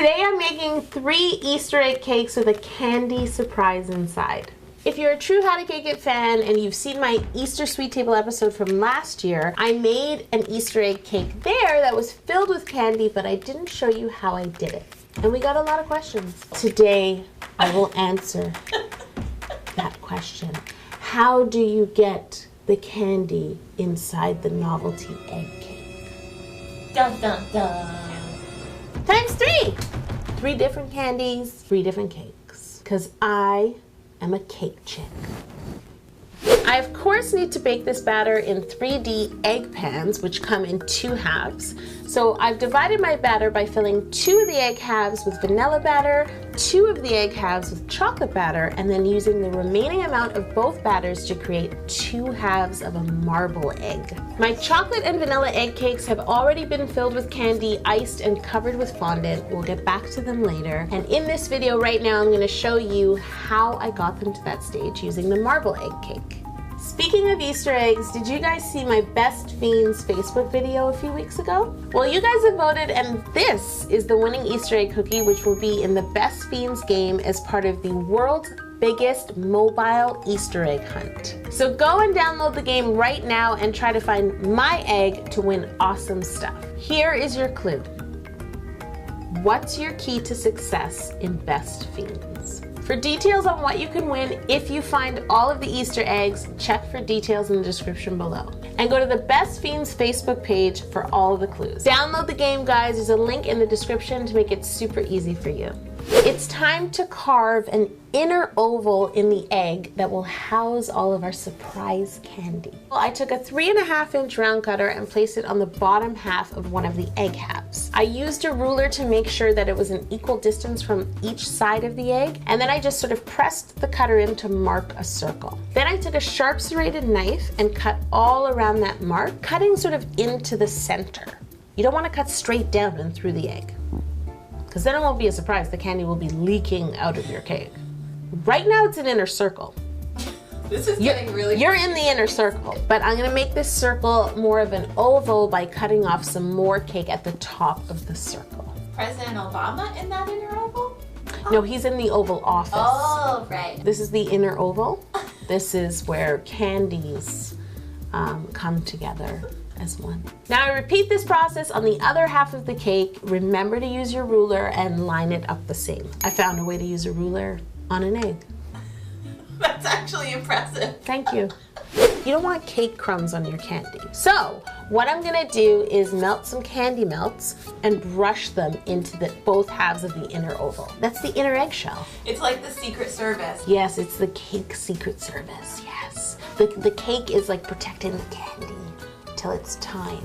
Today I'm making 3 Easter egg cakes with a candy surprise inside. If you're a true How to Cake It fan and you've seen my Easter Sweet Table episode from last year, I made an Easter egg cake there that was filled with candy, but I didn't show you how I did it. And we got a lot of questions. Today I will answer that question. How do you get the candy inside the novelty egg cake? Dun dun dun. Times 3! 3 different candies, 3 different cakes. Because I am a cake chick. I of course need to bake this batter in 3D egg pans, which come in 2 halves. So I've divided my batter by filling 2 of the egg halves with vanilla batter, 2 of the egg halves with chocolate batter, and then using the remaining amount of both batters to create 2 halves of a marble egg. My chocolate and vanilla egg cakes have already been filled with candy, iced, and covered with fondant. We'll get back to them later. And in this video right now, I'm going to show you how I got them to that stage using the marble egg cake. Speaking of Easter eggs, did you guys see my Best Fiends Facebook video a few weeks ago? Well, you guys have voted, and this is the winning Easter egg cookie, which will be in the Best Fiends game as part of the world's biggest mobile Easter egg hunt. So go and download the game right now and try to find my egg to win awesome stuff. Here is your clue. What's your key to success in Best Fiends? For details on what you can win if you find all of the Easter eggs, check for details in the description below. And go to the Best Fiends Facebook page for all of the clues. Download the game, guys. There's a link in the description to make it super easy for you. It's time to carve an inner oval in the egg that will house all of our surprise candy. Well, I took a 3.5-inch round cutter and placed it on the bottom half of one of the egg halves. I used a ruler to make sure that it was an equal distance from each side of the egg, and then I just sort of pressed the cutter in to mark a circle. Then I took a sharp serrated knife and cut all around that mark, cutting sort of into the center. You don't want to cut straight down and through the egg, because then it won't be a surprise. The candy will be leaking out of your cake. Right now it's an inner circle. This is getting really You're in the inner circle, but I'm gonna make this circle more of an oval by cutting off some more cake at the top of the circle. President Obama in that inner oval? No, he's in the Oval Office. Oh, right. This is the inner oval. This is where candies come together as one. Now I repeat this process on the other half of the cake. Remember to use your ruler and line it up the same. I found a way to use a ruler on an egg. That's actually impressive. Thank you. You don't want cake crumbs on your candy. So what I'm gonna do is melt some candy melts and brush them into both halves of the inner oval. That's the inner eggshell. It's like the Secret Service. Yes, it's the cake Secret Service, yes. The cake is like protecting the candy till it's time.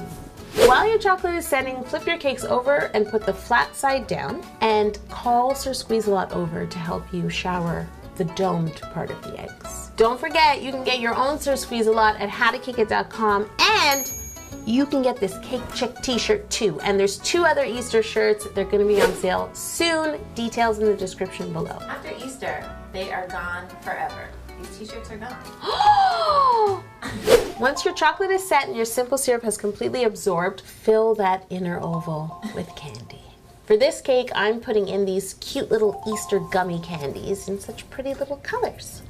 While your chocolate is setting, flip your cakes over and put the flat side down, and call Sir Squeeze-A-Lot over to help you shower the domed part of the eggs. Don't forget, you can get your own Sir Squeeze-A-Lot at howtocakeit.com, and you can get this Cake Chick t-shirt too. And there's 2 other Easter shirts. They're gonna be on sale soon. Details in the description below. After Easter, they are gone forever. These t-shirts are gone. Once your chocolate is set and your simple syrup has completely absorbed, fill that inner oval with candy. For this cake, I'm putting in these cute little Easter gummy candies in such pretty little colors.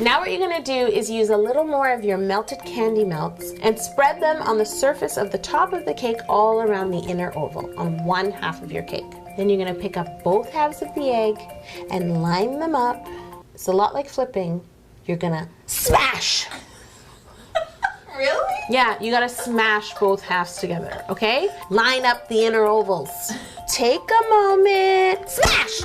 Now what you're gonna do is use a little more of your melted candy melts and spread them on the surface of the top of the cake all around the inner oval on one half of your cake. Then you're gonna pick up both halves of the egg and line them up. It's a lot like flipping. You're gonna smash. Really? Yeah, you gotta smash both halves together, okay? Line up the inner ovals. Take a moment, smash!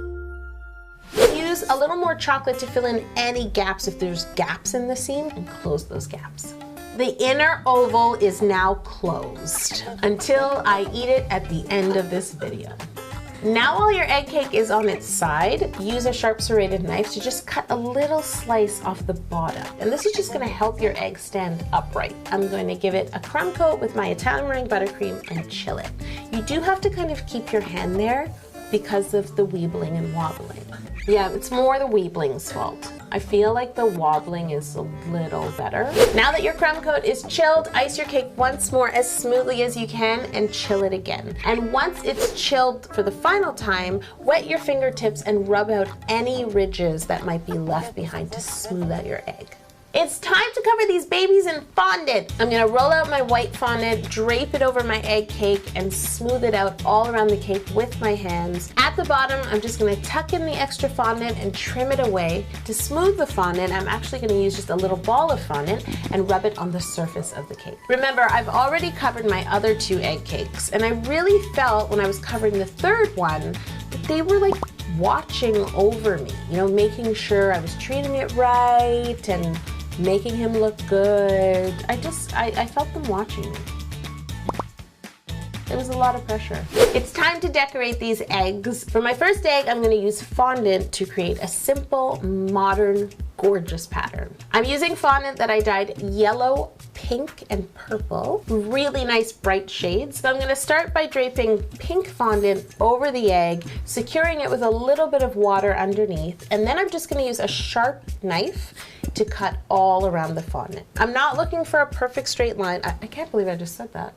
Use a little more chocolate to fill in any gaps if there's gaps in the seam, and close those gaps. The inner oval is now closed until I eat it at the end of this video. Now while your egg cake is on its side, use a sharp serrated knife to just cut a little slice off the bottom. And this is just gonna help your egg stand upright. I'm going to give it a crumb coat with my Italian meringue buttercream and chill it. You do have to kind of keep your hand there because of the weebling and wobbling. Yeah, it's more the Weebling's fault. I feel like the wobbling is a little better. Now that your crumb coat is chilled, ice your cake once more as smoothly as you can and chill it again. And once it's chilled for the final time, wet your fingertips and rub out any ridges that might be left behind to smooth out your egg. It's time to cover these babies in fondant. I'm gonna roll out my white fondant, drape it over my egg cake, and smooth it out all around the cake with my hands. At the bottom, I'm just gonna tuck in the extra fondant and trim it away. To smooth the fondant, I'm actually gonna use just a little ball of fondant and rub it on the surface of the cake. Remember, I've already covered my other 2 egg cakes, and I really felt when I was covering the 3rd one that they were like watching over me, you know, making sure I was treating it right and making him look good. I felt them watching me. It was a lot of pressure. It's time to decorate these eggs. For my first egg, I'm gonna use fondant to create a simple, modern, gorgeous pattern. I'm using fondant that I dyed yellow, pink, and purple. Really nice bright shades. So I'm gonna start by draping pink fondant over the egg, securing it with a little bit of water underneath, and then I'm just gonna use a sharp knife to cut all around the fondant. I'm not looking for a perfect straight line. I can't believe I just said that.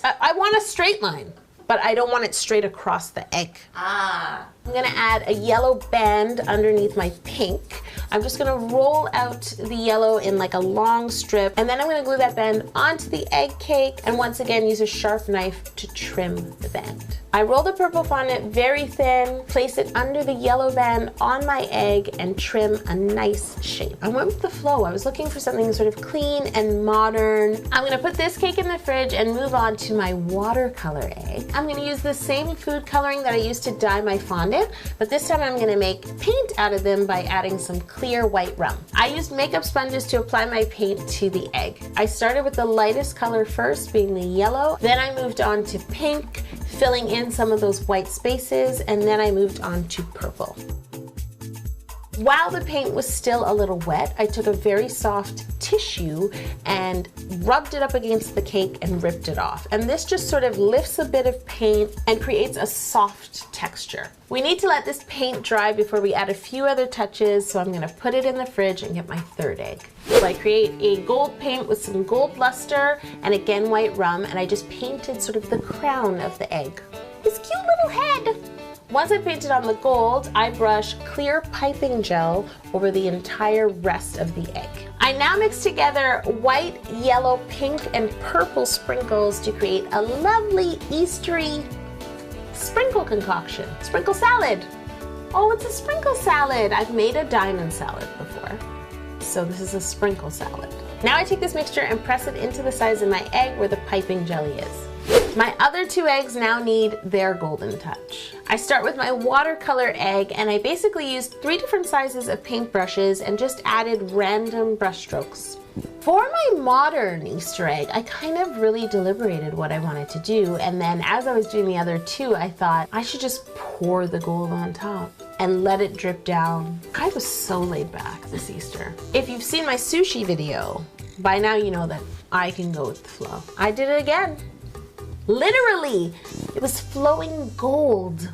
I want a straight line, but I don't want it straight across the egg. I'm gonna add a yellow band underneath my pink. I'm just gonna roll out the yellow in like a long strip, and then I'm gonna glue that band onto the egg cake, and once again use a sharp knife to trim the band. I roll the purple fondant very thin, place it under the yellow band on my egg, and trim a nice shape. I went with the flow. I was looking for something sort of clean and modern. I'm gonna put this cake in the fridge and move on to my watercolor egg. I'm gonna use the same food coloring that I used to dye my fondant, but this time I'm gonna make paint out of them by adding some clear white rum. I used makeup sponges to apply my paint to the egg. I started with the lightest color first, being the yellow, then I moved on to pink, filling in some of those white spaces, and then I moved on to purple. While the paint was still a little wet, I took a very soft tissue and rubbed it up against the cake and ripped it off. And this just sort of lifts a bit of paint and creates a soft texture. We need to let this paint dry before we add a few other touches, so I'm gonna put it in the fridge and get my 3rd egg. So I create a gold paint with some gold luster and again white rum, and I just painted sort of the crown of the egg. This cute little head. Once I painted on the gold, I brush clear piping gel over the entire rest of the egg. I now mix together white, yellow, pink, and purple sprinkles to create a lovely Eastery sprinkle concoction. Sprinkle salad. Oh, it's a sprinkle salad. I've made a diamond salad before, so this is a sprinkle salad. Now I take this mixture and press it into the sides of my egg where the piping jelly is. My other 2 eggs now need their golden touch. I start with my watercolor egg, and I basically used 3 different sizes of paintbrushes and just added random brush strokes. For my modern Easter egg, I kind of really deliberated what I wanted to do, and then as I was doing the other 2, I thought I should just pour the gold on top and let it drip down. I was so laid back this Easter. If you've seen my sushi video, by now you know that I can go with the flow. I did it again. Literally, it was flowing gold.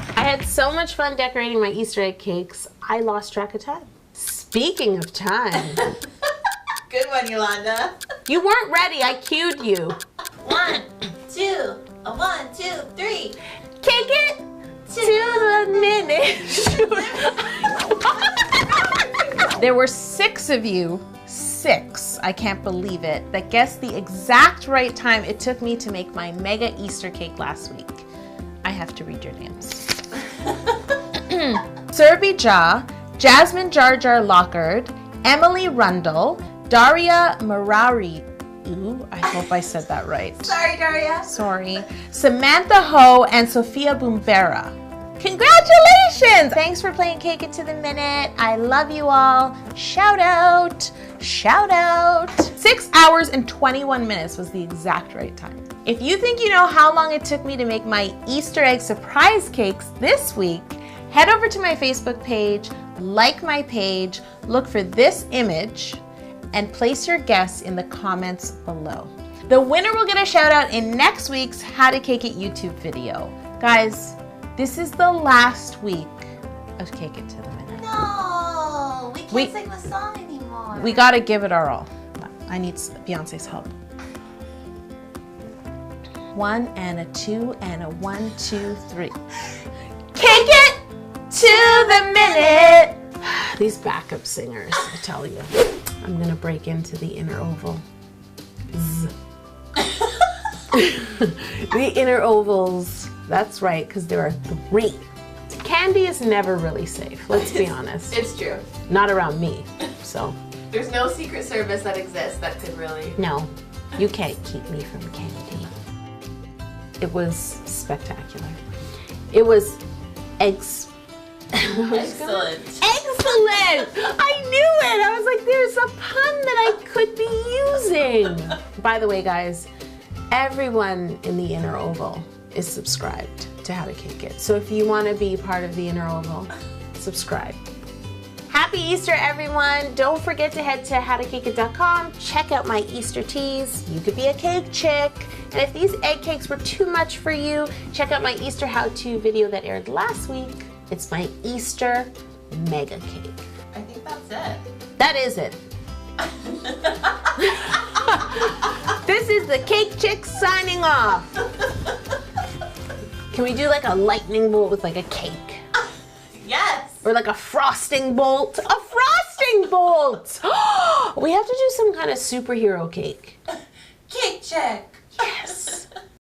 I had so much fun decorating my Easter egg cakes, I lost track of time. Speaking of time. Good one, Yolanda. You weren't ready, I cued you. 1, 2, 1, 2, 3. Cake it to the minute. There were 6 of you, 6, I can't believe it, that guessed the exact right time it took me to make my mega Easter cake last week. I have to read your names. Surabhi Jha, Jasmine Jar Jar Lockard, Emily Rundle, Daria Marari. Ooh, I hope I said that right. Sorry, Daria. Sorry. Samantha Ho and Sophia Bumbera. Congratulations! Thanks for playing Cake It to the Minute. I love you all. Shout out. Shout out. 6 hours and 21 minutes was the exact right time. If you think you know how long it took me to make my Easter egg surprise cakes this week, head over to my Facebook page, like my page, look for this image, and place your guess in the comments below. The winner will get a shout out in next week's How to Cake It YouTube video. Guys, this is the last week of Cake It to the Minute. No, we can't sing the song anymore. We gotta give it our all. I need Beyonce's help. 1 and a 2 and a 1, 2, 3. Cake it to the minute. These backup singers, I tell you. I'm gonna break into the inner oval. Z. The inner ovals. That's right, because there are 3. Candy is never really safe, let's be honest. It's true. Not around me, so. There's no Secret Service that exists that could really... No, you can't keep me from candy. It was spectacular. It was Excellent. Excellent! I knew it! I was like, there's a pun that I could be using. By the way, guys, everyone in the inner oval is subscribed to How to Cake It. So if you want to be part of the inner oval, subscribe. Happy Easter, everyone. Don't forget to head to howtocakeit.com. Check out my Easter teas. You could be a cake chick. And if these egg cakes were too much for you, check out my Easter how-to video that aired last week. It's my Easter mega cake. I think that's it. That is it. This is the Cake Chick signing off. Can we do like a lightning bolt with like a cake? Yes. Or like a frosting bolt? A frosting bolt! We have to do some kind of superhero cake. Cake check. Yes.